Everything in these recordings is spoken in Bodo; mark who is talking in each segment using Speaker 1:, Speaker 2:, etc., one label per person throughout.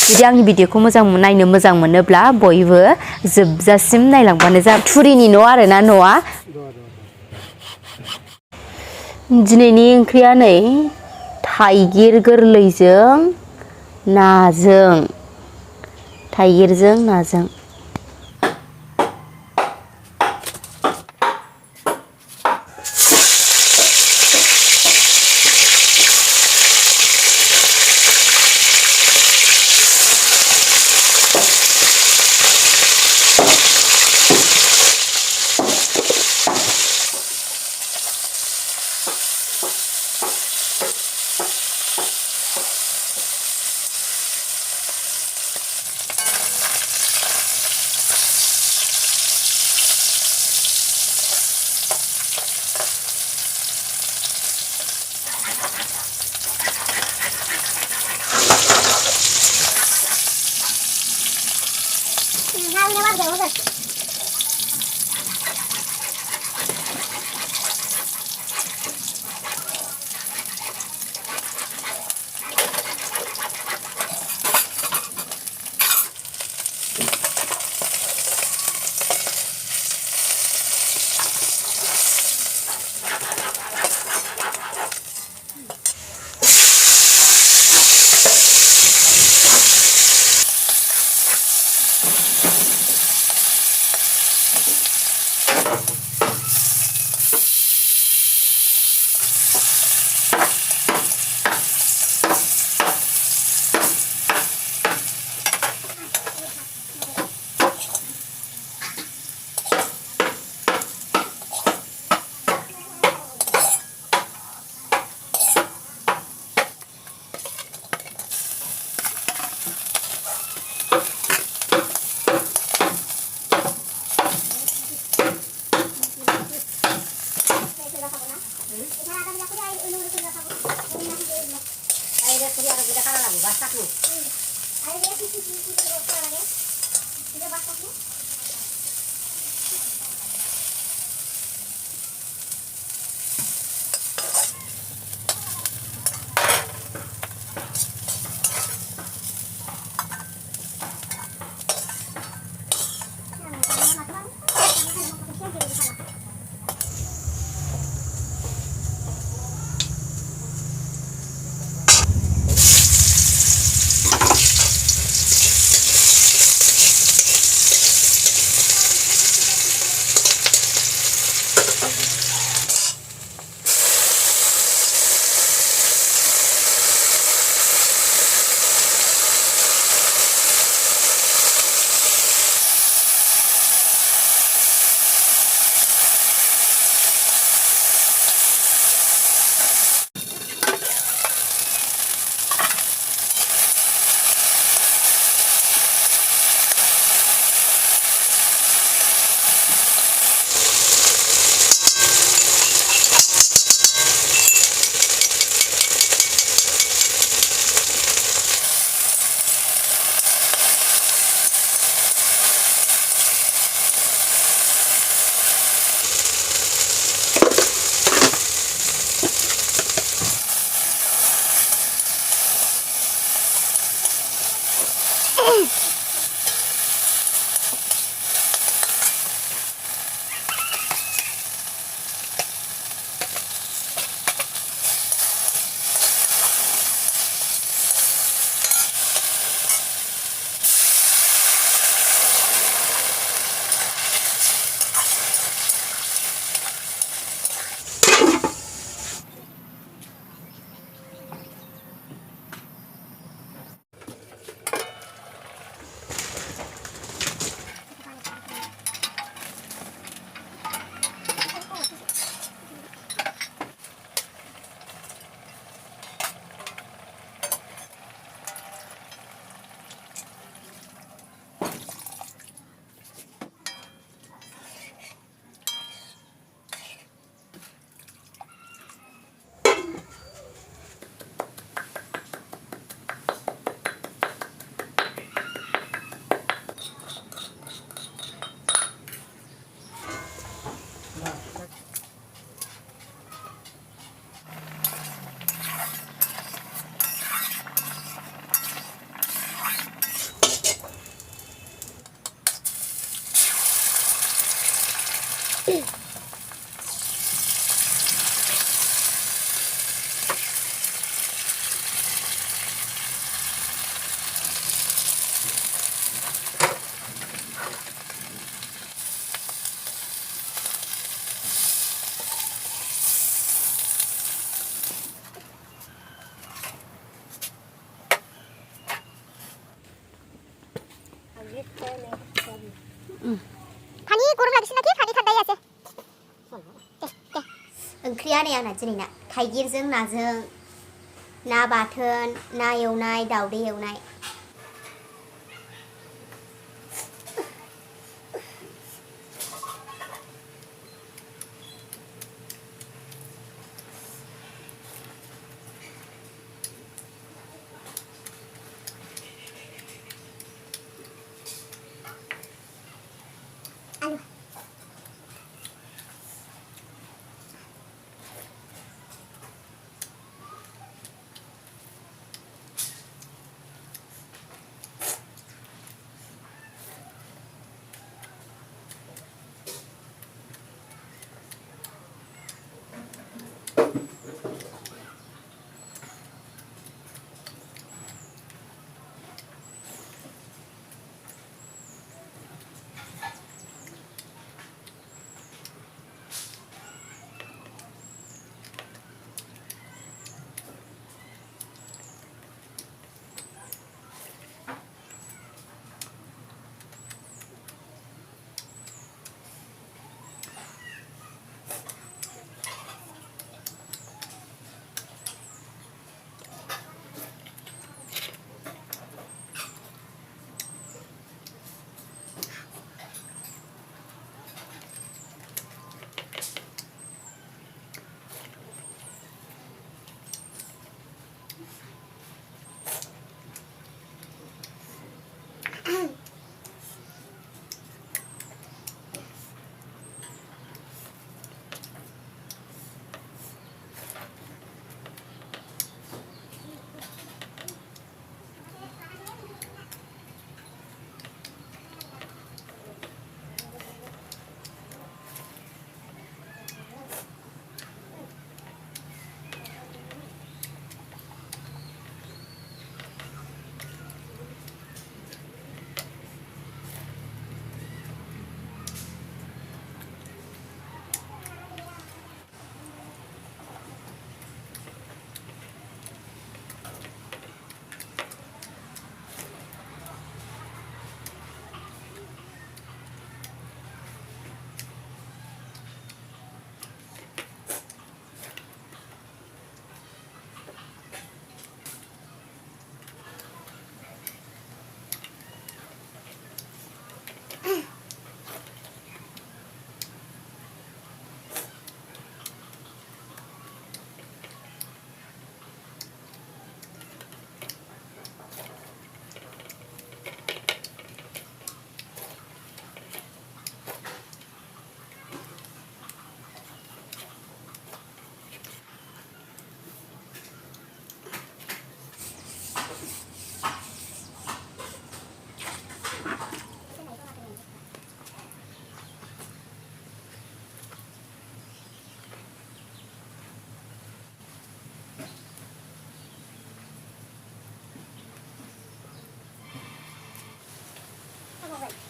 Speaker 1: जुदि आंनि भिडिअखौ नायनो मोजां मोनोब्ला बयबो जोबजासिम नायलांबानो जा थुरिनि न' आरोना न'आ दिनैनि ओंख्रिया नै थाइगिर गोरलैजों नाजों थाइगिरजों नाजों
Speaker 2: ओंख्रिया नै आंना दिनैना थाइगिरजों नाजों ना बाथोन ना एवनाय दावदै एवनाय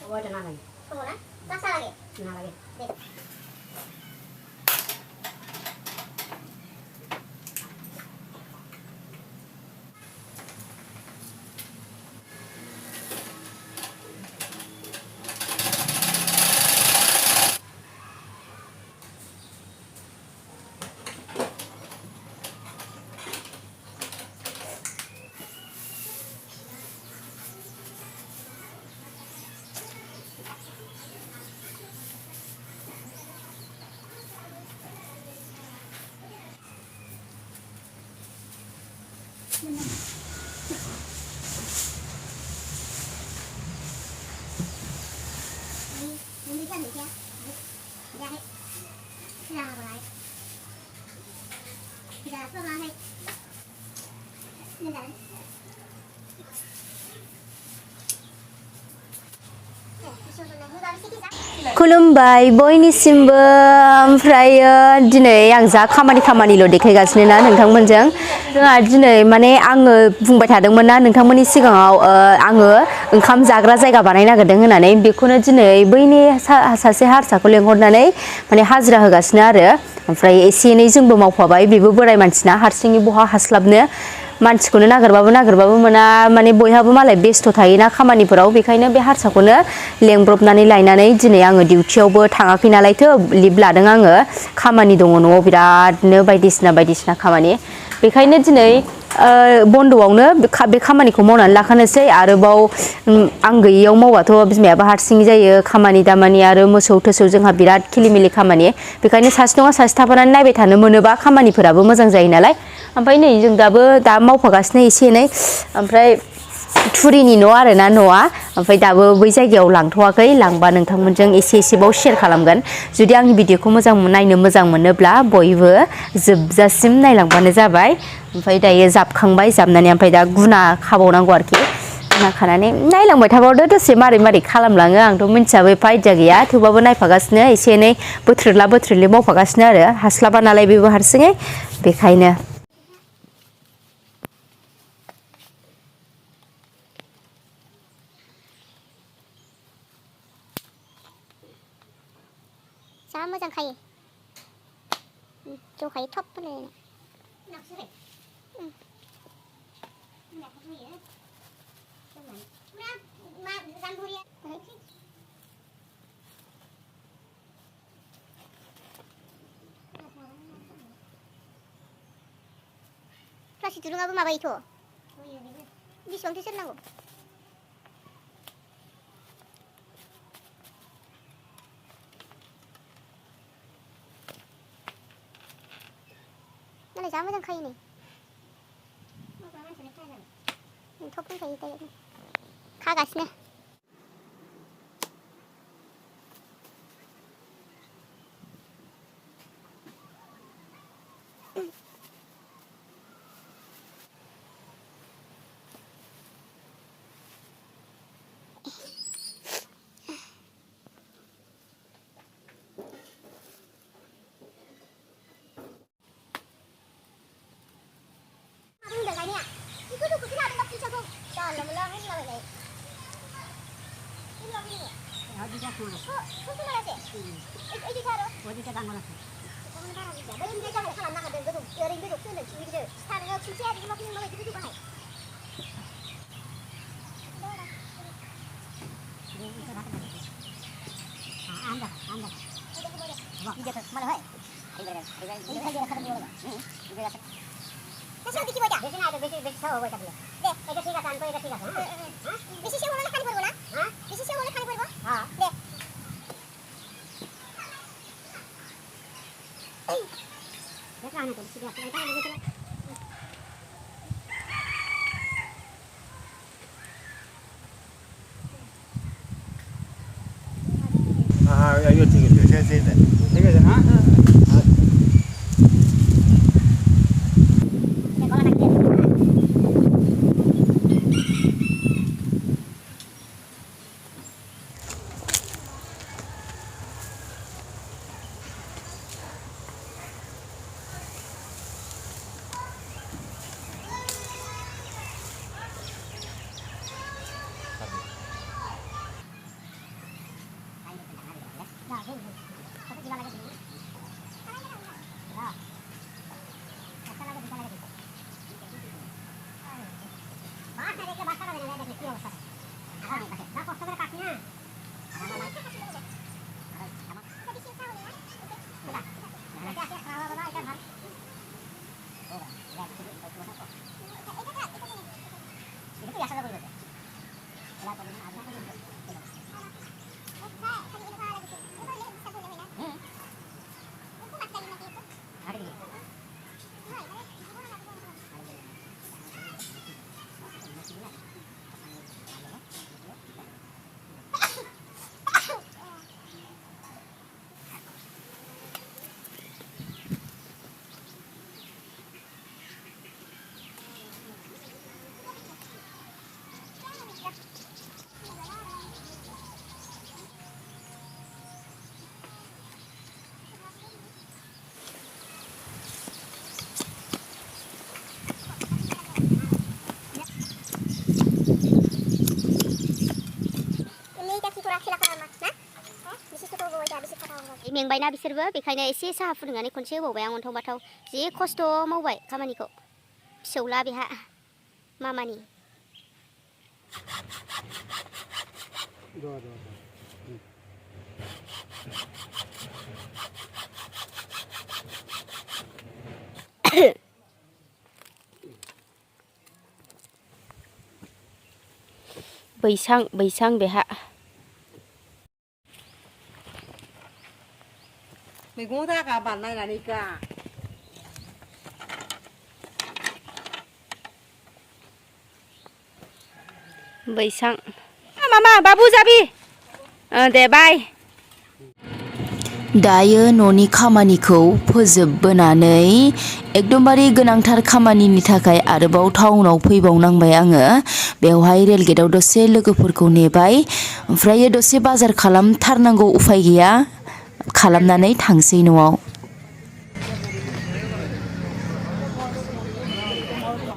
Speaker 3: Oh, ada lagi.
Speaker 2: Tunggu lah, rasa lagi.
Speaker 3: Nah lagi.
Speaker 2: Mình đi chân thử xem. Ra hết. Ra vào lại. Ra xuống ra hết. Lên đây.
Speaker 1: खुलुमबाय बयनिसिमबो ओमफ्रायो दिनै आं जा खामानिल' देखायगासिनो ना नोंथांमोनजों जोंहा दिनै माने आङो बुंबाय थादोंमोन ना नोंथांमोननि सिगाङाव आङो ओंखाम जाग्रा जायगा बानायनो नागिरदों होननानै बेखौनो दिनै बैनि सासे हारसाखौ लेंहरनानै माने हाजिरा होगासिनो आरो ओमफ्राय एसे एनै जोंबो मावफाबाय बेबो बोराय मानसिना हारसिङै बहा हास्लाबनो मानसिखौनो नागिरबाबो मोना माने बयहाबो मालाय बेस्थ' थायोना खामानिफोराव बेखायनो बे हारसाखौनो लेंब्रबनानै लायनानै दिनै आङो डिउटियावबो थाङाखै नालायथो लिभ लादों आङो खामानि दङ न'आव बिरादनो बायदिसिना खामानि बेखायनो दिनै बन्द'आवनो बे खामानिखौ मावनानै लाखानोसै आरोबाव आं गैयियाव मावबाथ' बिमायाबो हारसिं जायो खामानि दामानि आरो मोसौ थोसौ जोंहा बिराद खिलिमिलि खामानि बेखायनो सासे नङा सासे थाफानानै नायबाय थानो मोनोबा खामानिफोराबो मोजां जायो नालाय ओमफ्राय नै जों दा मावफागासिनो एसे एनै ओमफ्राय थुरिनि न' आरोना न'आ ओमफ्राय दाबो बै जायगायाव लांथ'वाखै लांबा नोंथांमोनजों एसेबाव शेयार खालामगोन जुदि आंनि भिडिअखौ नायनो मोजां मोनोब्ला बयबो जोबजासिम नायलांबानो जाबाय ओमफ्राय दायो जाबखांबाय जाबनानै ओमफ्राय दा गुना खाबावनांगौ आरोखि गुना खानानै नायलांबाय थाबावदो दसे मारै खालामलाङो आंथ' मिन्थियाबो एफा आइदिया गैया थेवबाबो नायफागासिनो एसे एनै बोथ्रोदला मावफागासिनो आरो हास्लाबा नालाय बेबो हारसिङै बेखायनो
Speaker 2: जा मोजां खायो जखायो थप होनो प्लास्टिक दुरुङाबो माबायोथ' बेसेबांथो सेरनांगौ नालाय जा मोजां खायो नै थप होनखायो दायो खागासिनो
Speaker 3: 이거 지금 제가 세네. 이거 잖아.
Speaker 2: मेंबायना बिसोरबो बेखायनो एसे साहा फुदुंनानै खनसे होबावबाय आं अन्थाव बाथाव जि खस्थ' मावबाय खामानिखौ फिसौला बेहा मामानि
Speaker 1: बैसां बेहा
Speaker 4: मैगं दागा बानायनानै गा
Speaker 1: बैसां मामा बाबु जाबि दे बाय दायो न'नि खामानिखौ फोजोबबोनानै एकदमबारे गोनांथार खामानिनि थाखाय आरोबाव टाउनाव फैबावनांबाय आङो बेवहाय रेलगेटआव दसे लोगोफोरखौ नेबाय ओमफ्राय दसे बाजार खालामथारनांगौ उफाय गैया खालामनानै थांसै न'आव